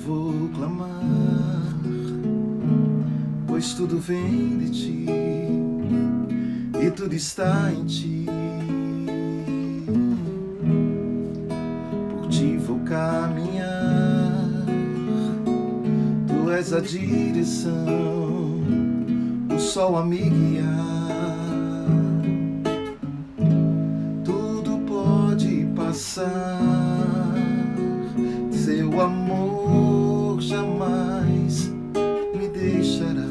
vou clamar, pois tudo vem de ti e tudo está em ti. Por ti vou caminhar, tu és a direção, o sol a me guiar. Tudo pode passar, seu amor jamais me deixará.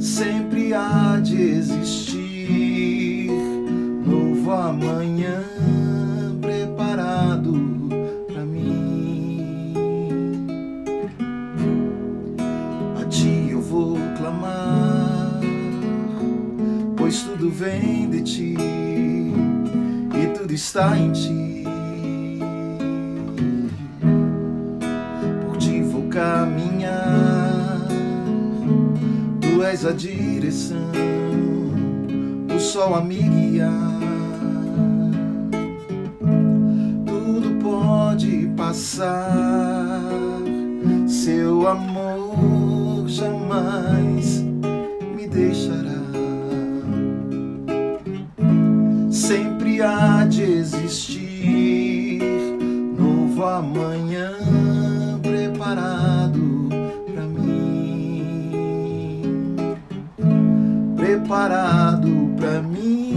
Sempre há de existir novo amanhã preparado pra mim. A ti eu vou clamar, pois tudo vem de ti e tudo está em ti. Por ti vou caminhar, tu és a direção, o sol a me guiar. Tudo pode passar, seu amor jamais me deixará. Sempre há de existir novo amanhã preparado pra mim, preparado pra mim.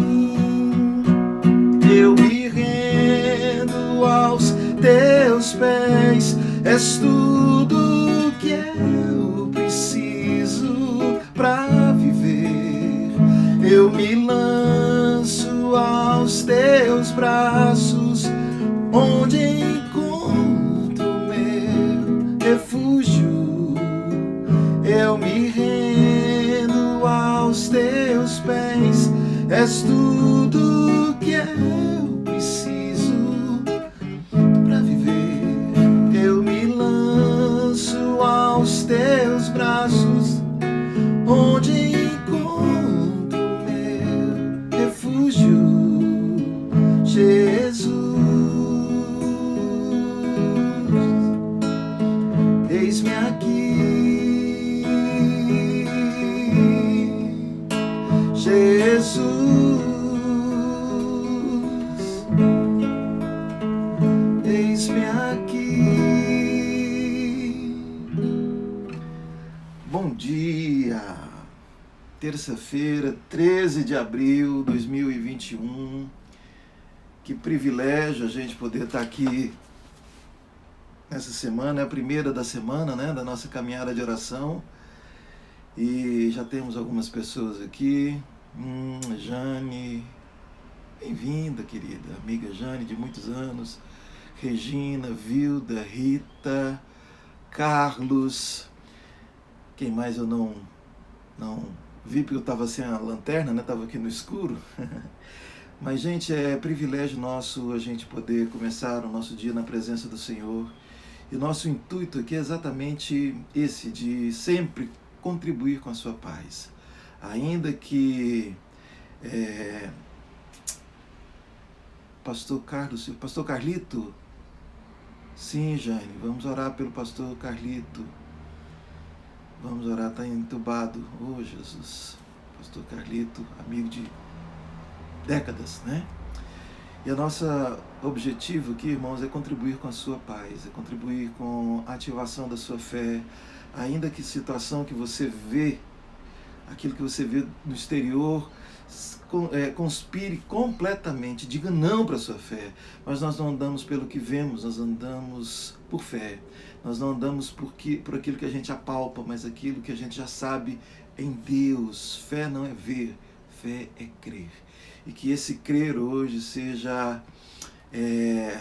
Eu me rendo aos teus pés, és tudo que eu preciso pra viver. Eu me lanço aos teus braços, onde encontro meu refúgio. Eu me rendo aos teus pés, és tudo que eu preciso pra viver. Eu me lanço aos teus braços, onde encontro meu refúgio, Jesus. Eis-me aqui, Jesus. Eis-me aqui. Bom dia, terça-feira, 13 de abril de 2021. Que privilégio a gente poder estar aqui nessa semana, é a primeira da semana, né, da nossa caminhada de oração. E já temos algumas pessoas aqui. Jane, bem-vinda, querida amiga Jane, de muitos anos. Regina, Vilda, Rita, Carlos. Quem mais eu não vi, porque eu estava sem a lanterna, né? Estava aqui no escuro. Mas, gente, é privilégio nosso a gente poder começar o nosso dia na presença do Senhor. E o nosso intuito aqui é exatamente esse, de sempre contribuir com a sua paz. Ainda que Pastor Carlos, Pastor Carlito, sim, Jane, vamos orar pelo Pastor Carlito. Vamos orar, está entubado. Oh, Jesus. Pastor Carlito, amigo de décadas, né? E o nosso objetivo aqui, irmãos, é contribuir com a sua paz, é contribuir com a ativação da sua fé, ainda que situação que você vê, aquilo que você vê no exterior, conspire completamente, diga não para a sua fé. Mas nós não andamos pelo que vemos, nós andamos por fé. Nós não andamos por aquilo que a gente apalpa, mas aquilo que a gente já sabe em Deus. Fé não é ver, fé é crer. E que esse crer hoje seja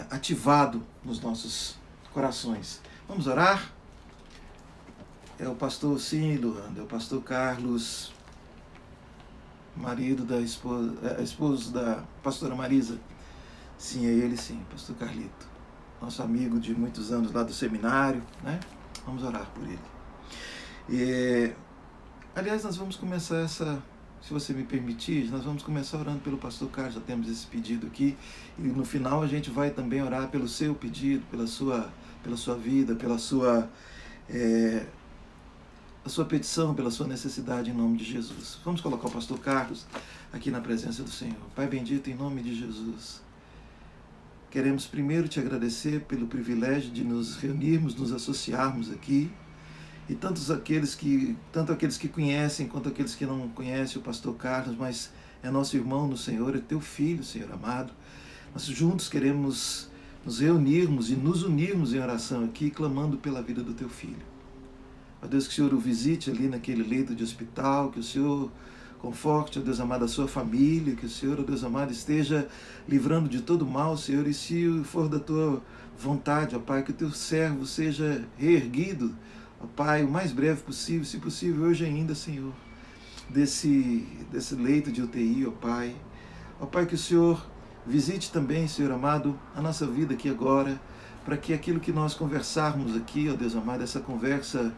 ativado nos nossos corações. Vamos orar? É o pastor, sim, Luanda, é o pastor Carlos, marido da esposo da pastora Marisa. Sim, é ele sim, pastor Carlito. Nosso amigo de muitos anos lá do seminário, né? Vamos orar por ele. Aliás, nós vamos começar se você me permitir, nós vamos começar orando pelo pastor Carlos, já temos esse pedido aqui, e no final a gente vai também orar pelo seu pedido, pela sua vida, pela sua a sua petição, pela sua necessidade, em nome de Jesus. Vamos colocar o pastor Carlos aqui na presença do Senhor. Pai bendito, em nome de Jesus, queremos primeiro te agradecer pelo privilégio de nos reunirmos, nos associarmos aqui, e tanto aqueles que conhecem, quanto aqueles que não conhecem o pastor Carlos, mas é nosso irmão no Senhor, é teu filho, Senhor amado. Nós juntos queremos nos reunirmos e nos unirmos em oração aqui, clamando pela vida do teu filho. Ó Deus, que o Senhor o visite ali naquele leito de hospital, que o Senhor conforte, ó Deus amado, a sua família, que o Senhor, ó Deus amado, esteja livrando de todo mal, Senhor, e se for da tua vontade, ó Pai, que o teu servo seja reerguido, ó Pai, o mais breve possível, se possível hoje ainda, Senhor, desse leito de UTI, ó Pai. Ó Pai, que o Senhor visite também, Senhor amado, a nossa vida aqui agora, para que aquilo que nós conversarmos aqui, ó Deus amado, essa conversa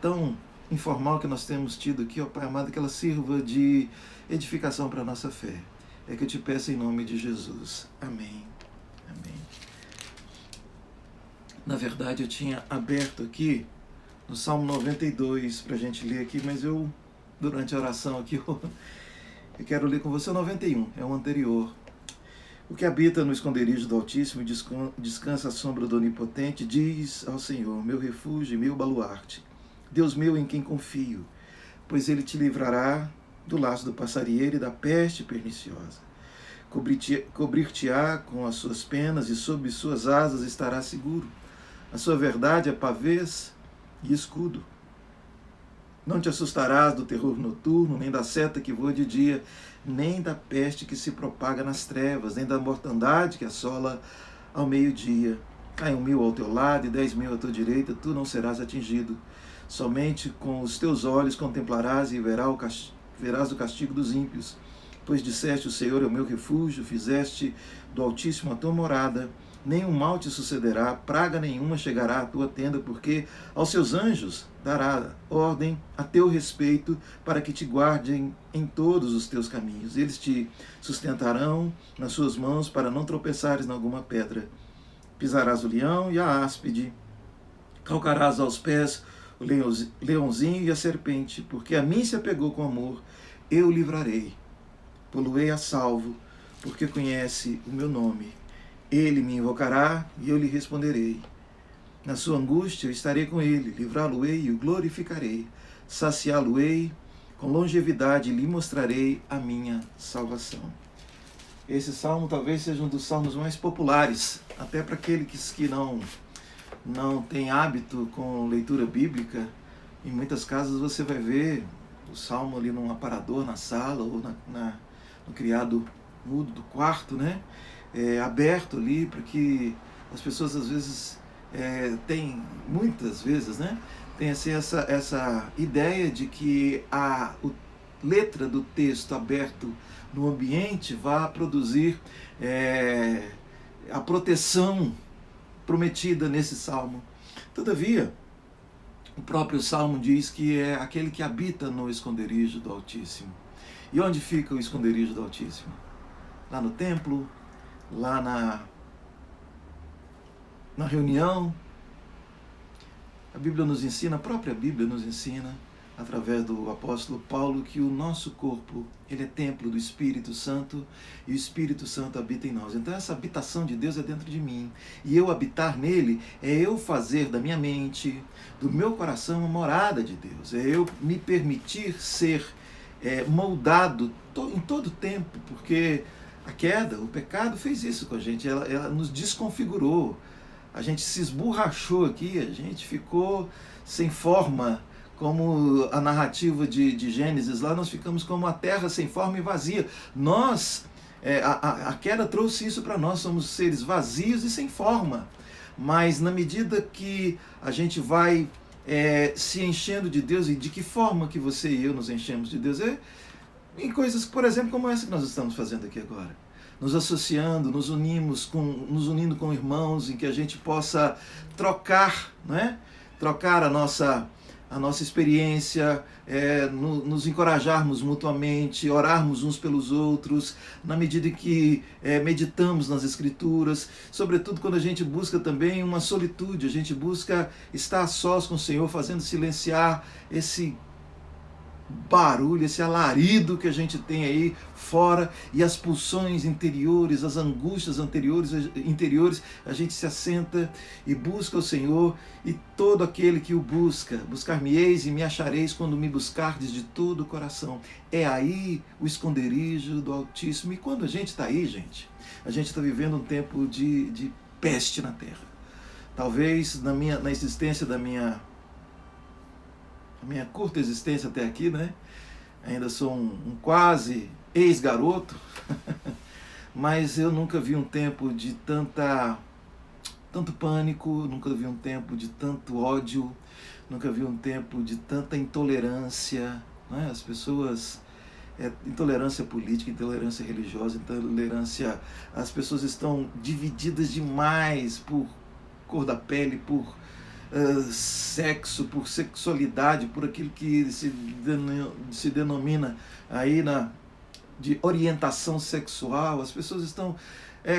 tão informal que nós temos tido aqui, ó Pai amado, que ela sirva de edificação para a nossa fé. É que eu te peço em nome de Jesus. Amém. Amém. Na verdade, eu tinha aberto aqui no Salmo 92 para a gente ler aqui, mas durante a oração aqui, eu quero ler com você o 91, é o anterior. O que habita no esconderijo do Altíssimo e descansa à sombra do Onipotente, diz ao Senhor, meu refúgio e meu baluarte, Deus meu em quem confio, pois ele te livrará do laço do passarinheiro e da peste perniciosa. Cobrir-te-á com as suas penas e sob suas asas estarás seguro. A sua verdade é pavês e escudo. Não te assustarás do terror noturno, nem da seta que voa de dia, nem da peste que se propaga nas trevas, nem da mortandade que assola ao meio-dia. Cai 1.000 ao teu lado e 10.000 à tua direita, tu não serás atingido. Somente com os teus olhos contemplarás e verás o castigo dos ímpios. Pois disseste, o Senhor é o meu refúgio, fizeste do Altíssimo a tua morada. Nenhum mal te sucederá, praga nenhuma chegará à tua tenda, porque aos seus anjos dará ordem a teu respeito, para que te guardem em todos os teus caminhos. Eles te sustentarão nas suas mãos, para não tropeçares em alguma pedra. Pisarás o leão e a áspide, calcarás aos pés o leãozinho e a serpente, porque a mim se apegou com amor, eu o livrarei. Poluei a salvo, porque conhece o meu nome. Ele me invocará e eu lhe responderei. Na sua angústia eu estarei com ele, livrá-lo-ei e o glorificarei. Saciá-lo-ei com longevidade e lhe mostrarei a minha salvação. Esse salmo talvez seja um dos salmos mais populares, até para aqueles que não tem hábito com leitura bíblica. Em muitas casas você vai ver o salmo ali num aparador na sala ou no criado mudo do quarto, né? Aberto ali, porque as pessoas às vezes muitas vezes, né? Tem assim, essa ideia de que a letra do texto aberto no ambiente vai produzir a proteção prometida nesse salmo. Todavia, o próprio salmo diz que é aquele que habita no esconderijo do Altíssimo. E onde fica o esconderijo do Altíssimo? Lá no templo, lá na reunião. A Bíblia nos ensina, a própria Bíblia nos ensina, através do apóstolo Paulo, que o nosso corpo, ele é templo do Espírito Santo, e o Espírito Santo habita em nós. Então essa habitação de Deus é dentro de mim, e eu habitar nele é eu fazer da minha mente, do meu coração, uma morada de Deus, é eu me permitir ser moldado em todo tempo, porque a queda, o pecado fez isso com a gente, ela nos desconfigurou, a gente se esborrachou aqui, a gente ficou sem forma. Como a narrativa de Gênesis, lá nós ficamos como a terra sem forma e vazia. A queda trouxe isso para nós, somos seres vazios e sem forma. Mas na medida que a gente vai se enchendo de Deus, e de que forma que você e eu nos enchemos de Deus? Em coisas, por exemplo, como essa que nós estamos fazendo aqui agora. Nos associando, nos unindo com irmãos, em que a gente possa trocar, não é? Trocar a nossa a nossa experiência, nos encorajarmos mutuamente, orarmos uns pelos outros, na medida em que meditamos nas Escrituras, sobretudo quando a gente busca também uma solitude, a gente busca estar a sós com o Senhor, fazendo silenciar esse barulho, esse alarido que a gente tem aí fora, e as pulsões interiores, as angústias interiores, a gente se assenta e busca o Senhor, e todo aquele que o busca, buscar-me-eis e me achareis quando me buscardes de todo o coração. É aí o esconderijo do Altíssimo. E quando a gente está aí, gente, a gente está vivendo um tempo de peste na terra. Talvez na existência da minha curta existência até aqui, né? Ainda sou um quase ex-garoto, mas eu nunca vi um tempo de tanto pânico, nunca vi um tempo de tanto ódio, nunca vi um tempo de tanta intolerância, né? As pessoas, intolerância política, intolerância religiosa, intolerância, as pessoas estão divididas demais por cor da pele, por sexo, por sexualidade, por aquilo que se denomina aí de orientação sexual. As pessoas estão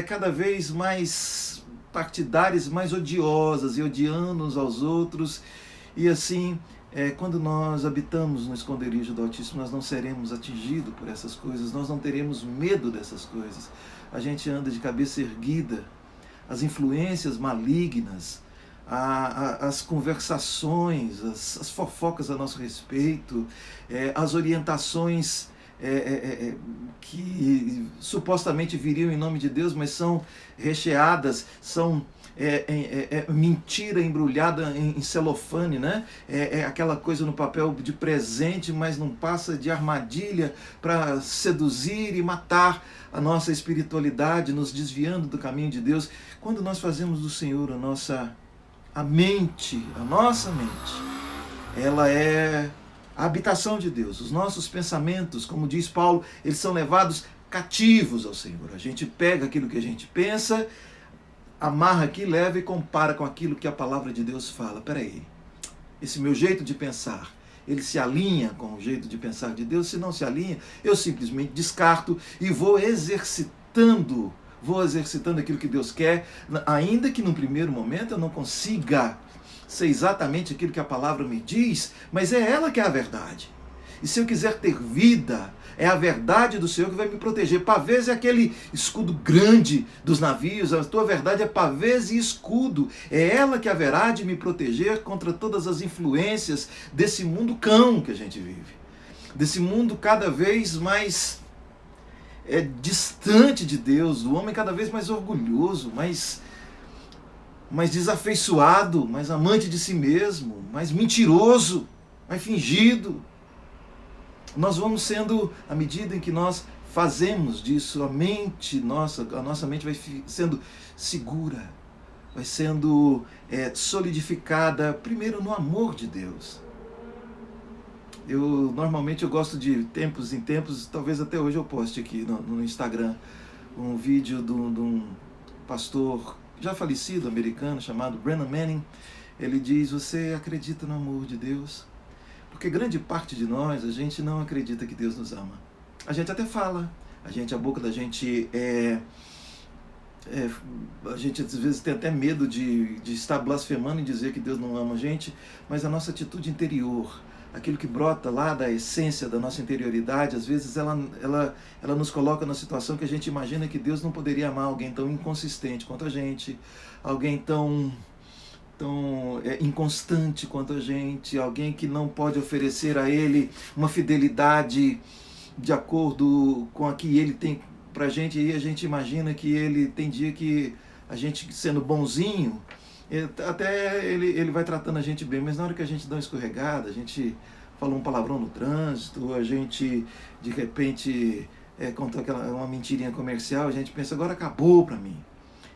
cada vez mais partidárias, mais odiosas e odiando uns aos outros. E assim, quando nós habitamos no esconderijo do Altíssimo, nós não seremos atingidos por essas coisas, nós não teremos medo dessas coisas. A gente anda de cabeça erguida. As influências malignas, as conversações, as fofocas a nosso respeito, as orientações que supostamente viriam em nome de Deus, mas são recheadas, são mentira embrulhada em celofane, né? Aquela coisa no papel de presente, mas não passa de armadilha para seduzir e matar a nossa espiritualidade, nos desviando do caminho de Deus. Quando nós fazemos do Senhor a nossa mente, ela é a habitação de Deus. Os nossos pensamentos, como diz Paulo, eles são levados cativos ao Senhor. A gente pega aquilo que a gente pensa, amarra aqui, leva e compara com aquilo que a palavra de Deus fala. Peraí, esse meu jeito de pensar, ele se alinha com o jeito de pensar de Deus? Se não se alinha, eu simplesmente descarto e vou exercitando aquilo que Deus quer, ainda que num primeiro momento eu não consiga ser exatamente aquilo que a palavra me diz, mas é ela que é a verdade. E se eu quiser ter vida, é a verdade do Senhor que vai me proteger. Pavês é aquele escudo grande dos navios, a tua verdade é pavês e escudo. É ela que haverá de me proteger contra todas as influências desse mundo cão que a gente vive. Desse mundo cada vez mais distante de Deus, do homem cada vez mais orgulhoso, mais desafeiçoado, mais amante de si mesmo, mais mentiroso, mais fingido. Nós vamos sendo, à medida em que nós fazemos disso, a nossa mente vai sendo segura, vai sendo solidificada, primeiro no amor de Deus. Normalmente eu gosto de tempos em tempos, talvez até hoje eu poste aqui no Instagram, um vídeo de um pastor já falecido, americano, chamado Brennan Manning. Ele diz: você acredita no amor de Deus? Porque grande parte de nós, a gente não acredita que Deus nos ama. A gente até fala, a boca da gente a gente às vezes tem até medo de estar blasfemando e dizer que Deus não ama a gente, mas a nossa atitude interior, aquilo que brota lá da essência da nossa interioridade, às vezes ela nos coloca na situação que a gente imagina que Deus não poderia amar alguém tão inconsistente quanto a gente, alguém tão inconstante quanto a gente, alguém que não pode oferecer a Ele uma fidelidade de acordo com a que Ele tem pra gente. E a gente imagina que Ele tem dia que a gente, sendo bonzinho, até ele vai tratando a gente bem, mas na hora que a gente dá uma escorregada, a gente fala um palavrão no trânsito, a gente de repente conta uma mentirinha comercial, a gente pensa: agora acabou pra mim.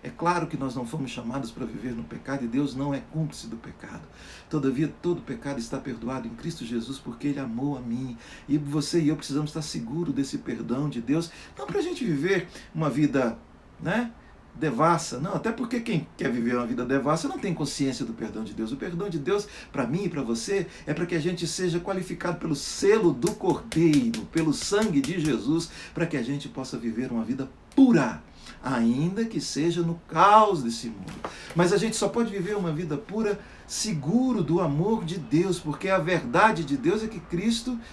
É claro que nós não fomos chamados para viver no pecado, e Deus não é cúmplice do pecado. Todavia, todo pecado está perdoado em Cristo Jesus, porque Ele amou a mim. E você e eu precisamos estar seguros desse perdão de Deus, não para a gente viver uma vida, né, devassa. Não, até porque quem quer viver uma vida devassa não tem consciência do perdão de Deus. O perdão de Deus, para mim e para você, é para que a gente seja qualificado pelo selo do Cordeiro, pelo sangue de Jesus, para que a gente possa viver uma vida pura, ainda que seja no caos desse mundo. Mas a gente só pode viver uma vida pura seguro do amor de Deus, porque a verdade de Deus é que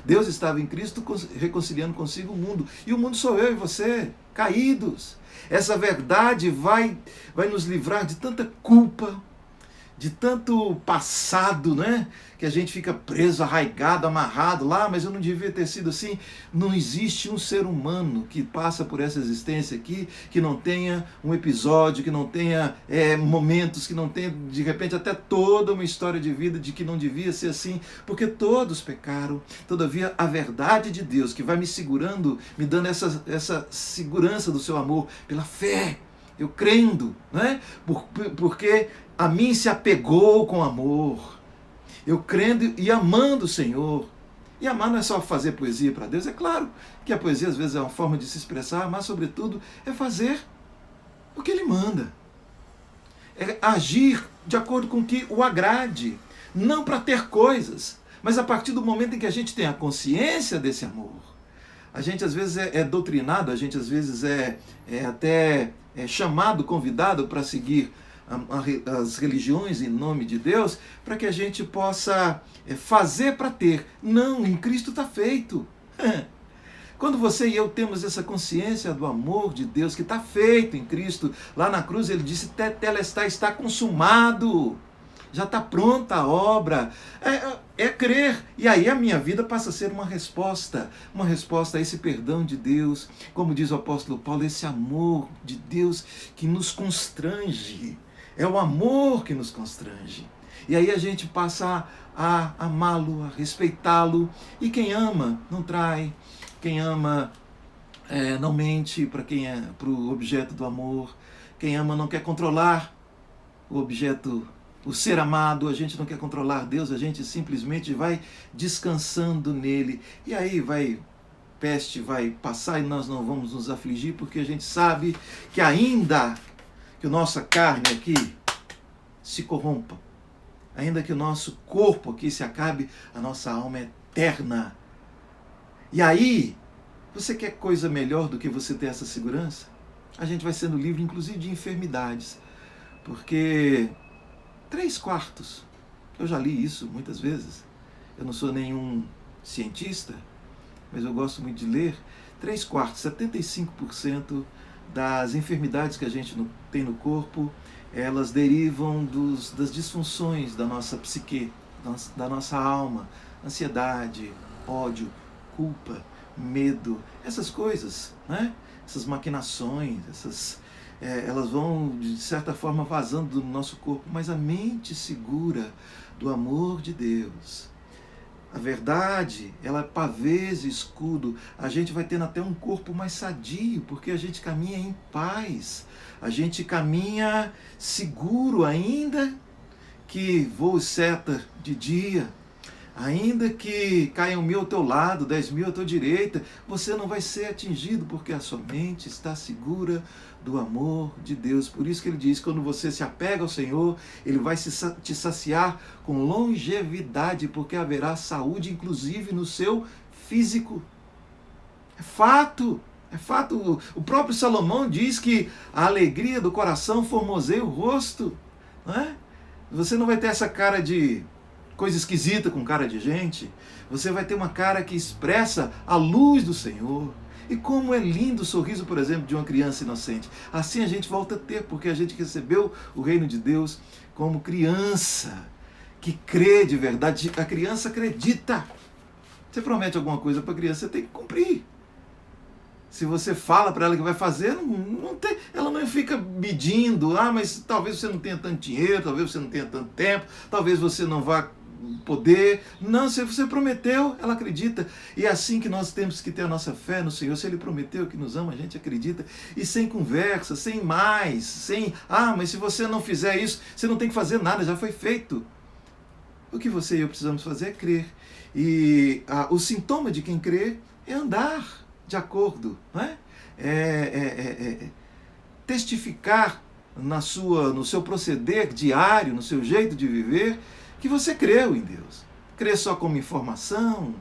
Deus estava em Cristo reconciliando consigo o mundo. E o mundo sou eu e você, caídos. Essa verdade vai nos livrar de tanta culpa, de tanto passado, né? Que a gente fica preso, arraigado, amarrado lá, mas eu não devia ter sido assim. Não existe um ser humano que passa por essa existência aqui, que não tenha um episódio, que não tenha momentos, que não tenha, de repente, até toda uma história de vida de que não devia ser assim, porque todos pecaram. Todavia, a verdade de Deus, que vai me segurando, me dando essa segurança do seu amor, pela fé, eu crendo, né? Porque a mim se apegou com amor. Eu crendo e amando o Senhor. E amar não é só fazer poesia para Deus. É claro que a poesia às vezes é uma forma de se expressar, mas sobretudo é fazer o que Ele manda. É agir de acordo com o que o agrade. Não para ter coisas, mas a partir do momento em que a gente tem a consciência desse amor. A gente às vezes é doutrinado, a gente às vezes até chamado, convidado para seguir as religiões em nome de Deus, para que a gente possa fazer para ter. Não, em Cristo está feito. Quando você e eu temos essa consciência do amor de Deus, que está feito em Cristo, lá na cruz ele disse, tetelestai, está consumado. Já está pronta a obra, é crer. E aí a minha vida passa a ser uma resposta a esse perdão de Deus, como diz o apóstolo Paulo, esse amor de Deus que nos constrange. É o amor que nos constrange. E aí a gente passa a amá-lo, a respeitá-lo. E quem ama não trai, quem ama não mente para o objeto do amor, quem ama não quer controlar o objeto, o ser amado. A gente não quer controlar Deus, a gente simplesmente vai descansando nele. E aí peste vai passar e nós não vamos nos afligir, porque a gente sabe que ainda que a nossa carne aqui se corrompa, ainda que o nosso corpo aqui se acabe, a nossa alma é eterna. E aí, você quer coisa melhor do que você ter essa segurança? A gente vai sendo livre, inclusive, de enfermidades, porque 3/4, eu já li isso muitas vezes, eu não sou nenhum cientista, mas eu gosto muito de ler, 3/4, 75% das enfermidades que a gente tem no corpo, elas derivam das disfunções da nossa psique, da nossa alma, ansiedade, ódio, culpa, medo, essas coisas, né? Essas maquinações, elas vão, de certa forma, vazando do nosso corpo, mas a mente segura do amor de Deus. A verdade, ela é pavês e escudo. A gente vai tendo até um corpo mais sadio, porque a gente caminha em paz. A gente caminha seguro, ainda que voe seta de dia, ainda que caia 1.000 ao teu lado, 10.000 à tua direita, você não vai ser atingido, porque a sua mente está segura do amor de Deus. Por isso que ele diz, quando você se apega ao Senhor, Ele vai te saciar com longevidade, porque haverá saúde, inclusive no seu físico. É fato. É fato. O próprio Salomão diz que a alegria do coração formoseia o rosto. Não é? Você não vai ter essa cara de coisa esquisita com cara de gente. Você vai ter uma cara que expressa a luz do Senhor. E como é lindo o sorriso, por exemplo, de uma criança inocente. Assim a gente volta a ter, porque a gente recebeu o reino de Deus como criança, que crê de verdade. A criança acredita. Você promete alguma coisa para a criança, você tem que cumprir. Se você fala para ela que vai fazer, ela não fica medindo, mas talvez você não tenha tanto dinheiro, talvez você não tenha tanto tempo, talvez você não vá poder. Não, se você prometeu, ela acredita. E é assim que nós temos que ter a nossa fé no Senhor. Se Ele prometeu que nos ama, a gente acredita. E sem conversa, sem mais, mas se você não fizer isso, você não tem que fazer nada, já foi feito. O que você e eu precisamos fazer é crer. E o sintoma de quem crê é andar de acordo, não é? testificar no seu proceder diário, no seu jeito de viver, que você creu em Deus. Crer só como informação,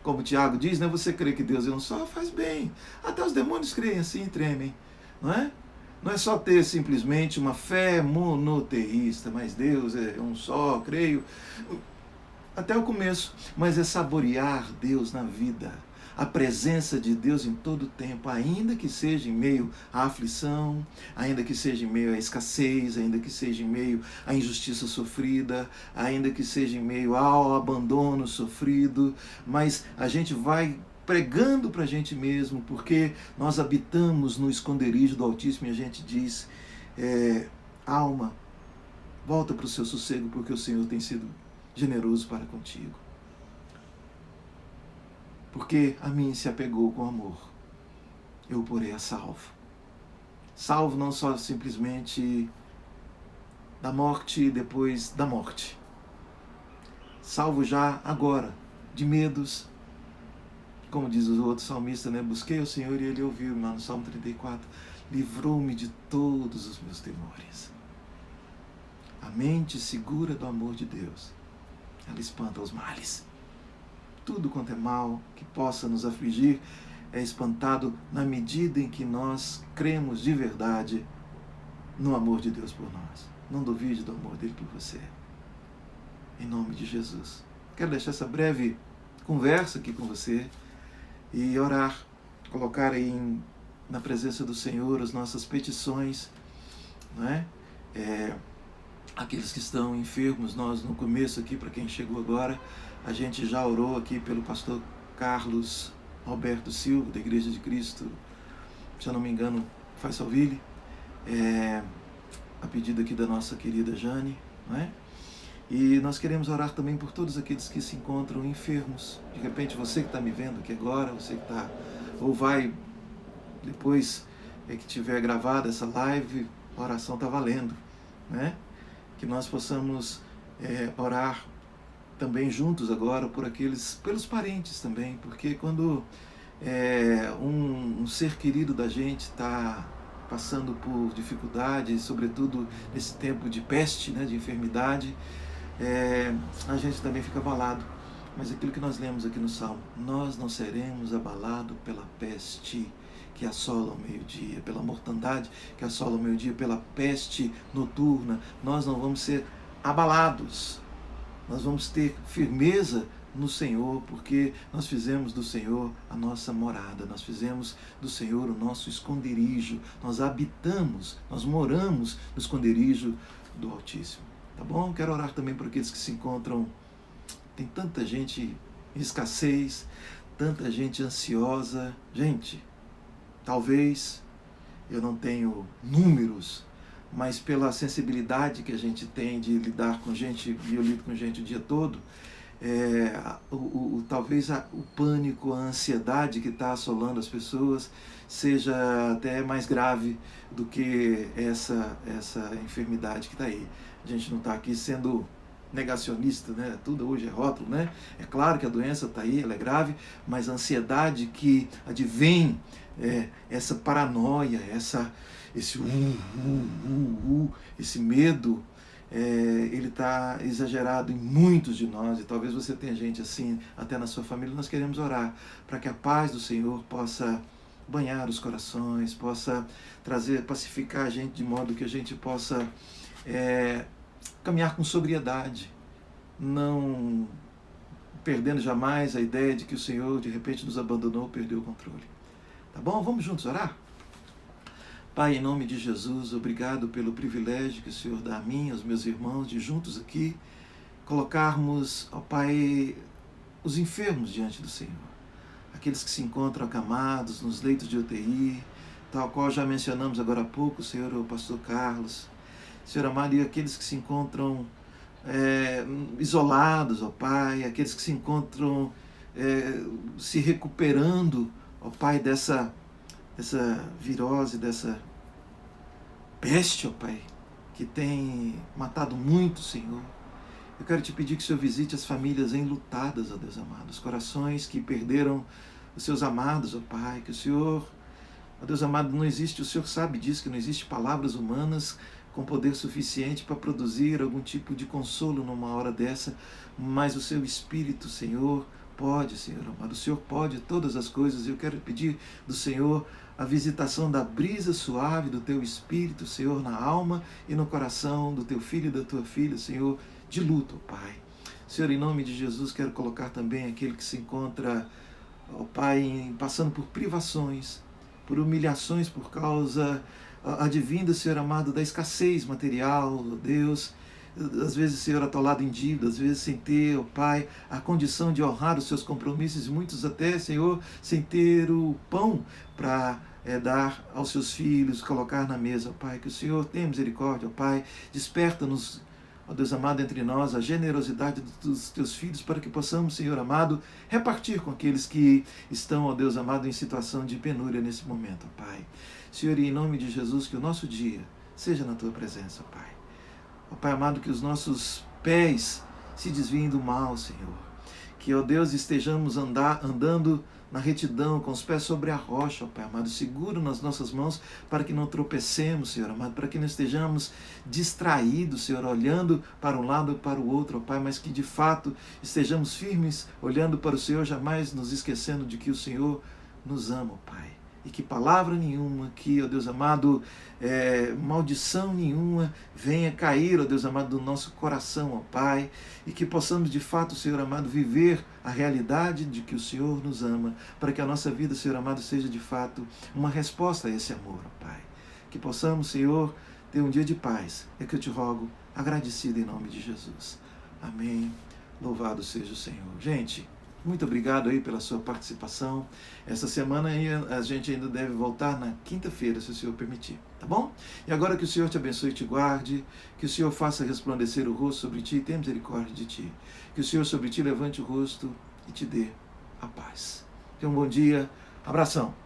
como o Tiago diz, né? Você crê que Deus é um só, faz bem. Até os demônios creem assim e tremem, não é? Não é só ter simplesmente uma fé monoteísta, mas Deus é um só, creio, até o começo, mas é saborear Deus na vida, a presença de Deus em todo o tempo, ainda que seja em meio à aflição, ainda que seja em meio à escassez, ainda que seja em meio à injustiça sofrida, ainda que seja em meio ao abandono sofrido, mas a gente vai pregando para a gente mesmo, porque nós habitamos no esconderijo do Altíssimo e a gente diz, alma, volta para o seu sossego, porque o Senhor tem sido generoso para contigo. Porque a mim se apegou com amor, eu o porei a salvo. Salvo não só simplesmente da morte e depois da morte. Salvo já agora, de medos, como diz o outro salmista, né? Busquei o Senhor e Ele ouviu, lá no Salmo 34, livrou-me de todos os meus temores. A mente segura do amor de Deus, ela espanta os males. Tudo quanto é mal que possa nos afligir é espantado na medida em que nós cremos de verdade no amor de Deus por nós. Não duvide do amor dele por você. Em nome de Jesus. Quero deixar essa breve conversa aqui com você e orar, colocar aí na presença do Senhor as nossas petições, não é? Aqueles que estão enfermos, nós no começo aqui, para quem chegou agora, a gente já orou aqui pelo pastor Carlos Alberto Silva, da Igreja de Cristo, se eu não me engano, Faisalville, a pedido aqui da nossa querida Jane, não é? E nós queremos orar também por todos aqueles que se encontram enfermos. De repente, você que está me vendo aqui agora, você que está, ou vai, depois que tiver gravado essa live, a oração está valendo, né? Que nós possamos orar também juntos agora por pelos parentes também, porque quando um ser querido da gente está passando por dificuldades, sobretudo nesse tempo de peste, né, de enfermidade, a gente também fica abalado. Mas aquilo que nós lemos aqui no Salmo, nós não seremos abalados pela peste que assola ao meio-dia, pela mortandade que assola ao meio-dia, pela peste noturna, nós não vamos ser abalados. Nós vamos ter firmeza no Senhor, porque nós fizemos do Senhor a nossa morada, nós fizemos do Senhor o nosso esconderijo, nós habitamos, nós moramos no esconderijo do Altíssimo. Tá bom? Quero orar também por aqueles que se encontram, tem tanta gente em escassez, tanta gente ansiosa. Gente, talvez eu não tenho números, mas pela sensibilidade que a gente tem de lidar com gente, e eu lido com gente o dia todo, talvez o pânico, a ansiedade que está assolando as pessoas seja até mais grave do que essa enfermidade que está aí. A gente não está aqui sendo negacionista, né? Tudo hoje é rótulo, né? É claro que a doença está aí, ela é grave, mas a ansiedade que advém, essa paranoia, esse medo, ele está exagerado em muitos de nós, e talvez você tenha gente assim até na sua família. Nós queremos orar para que a paz do Senhor possa banhar os corações, possa pacificar a gente de modo que a gente possa caminhar com sobriedade, não perdendo jamais a ideia de que o Senhor de repente nos abandonou, perdeu o controle. Tá bom? Vamos juntos orar? Pai, em nome de Jesus, obrigado pelo privilégio que o Senhor dá a mim, aos meus irmãos, de juntos aqui colocarmos, ó Pai, os enfermos diante do Senhor. Aqueles que se encontram acamados nos leitos de UTI, tal qual já mencionamos agora há pouco, Senhor, o pastor Carlos. Senhor amado, e aqueles que se encontram isolados, ó Pai, aqueles que se encontram se recuperando, ó Pai, dessa virose, dessa peste, ó Pai, que tem matado muito, Senhor. Eu quero te pedir que o Senhor visite as famílias enlutadas, ó Deus amado, os corações que perderam os seus amados, ó Pai, que o Senhor Ó Deus amado, não existe, o Senhor sabe disso, que não existe palavras humanas com poder suficiente para produzir algum tipo de consolo numa hora dessa, mas o seu Espírito, Senhor, pode, Senhor amado, o Senhor pode todas as coisas. Eu quero pedir do Senhor a visitação da brisa suave do Teu Espírito, Senhor, na alma e no coração do Teu filho e da Tua filha, Senhor, de luto, Pai. Senhor, em nome de Jesus, quero colocar também aquele que se encontra, ó Pai, passando por privações, por humilhações por causa advinda, Senhor amado, da escassez material, ó Deus, às vezes, Senhor, atolado em dívida, às vezes sem ter, ó Pai, a condição de honrar os seus compromissos, e muitos até, Senhor, sem ter o pão para dar aos seus filhos, colocar na mesa, ó Pai. Que o Senhor tenha misericórdia, ó Pai, desperta-nos, ó Deus amado, entre nós, a generosidade dos teus filhos, para que possamos, Senhor amado, repartir com aqueles que estão, ó Deus amado, em situação de penúria nesse momento, ó Pai. Senhor, e em nome de Jesus, que o nosso dia seja na tua presença, ó Pai. Ó Pai amado, que os nossos pés se desviem do mal, Senhor. Que, ó Deus, estejamos andando na retidão, com os pés sobre a rocha, ó Pai amado, seguro nas nossas mãos, para que não tropecemos, Senhor amado, para que não estejamos distraídos, Senhor, olhando para um lado ou para o outro, ó Pai, mas que de fato estejamos firmes, olhando para o Senhor, jamais nos esquecendo de que o Senhor nos ama, ó Pai. E que palavra nenhuma, que, ó Deus amado, maldição nenhuma venha cair, ó Deus amado, do nosso coração, ó Pai, e que possamos de fato, Senhor amado, viver a realidade de que o Senhor nos ama, para que a nossa vida, Senhor amado, seja de fato uma resposta a esse amor, ó Pai. Que possamos, Senhor, ter um dia de paz, é que eu te rogo, agradecido em nome de Jesus. Amém. Louvado seja o Senhor. Gente, muito obrigado aí pela sua participação. Essa semana aí a gente ainda deve voltar na quinta-feira, se o Senhor permitir, tá bom? E agora que o Senhor te abençoe e te guarde, que o Senhor faça resplandecer o rosto sobre ti e tenha misericórdia de ti. Que o Senhor sobre ti levante o rosto e te dê a paz. Tenha um bom dia. Abração.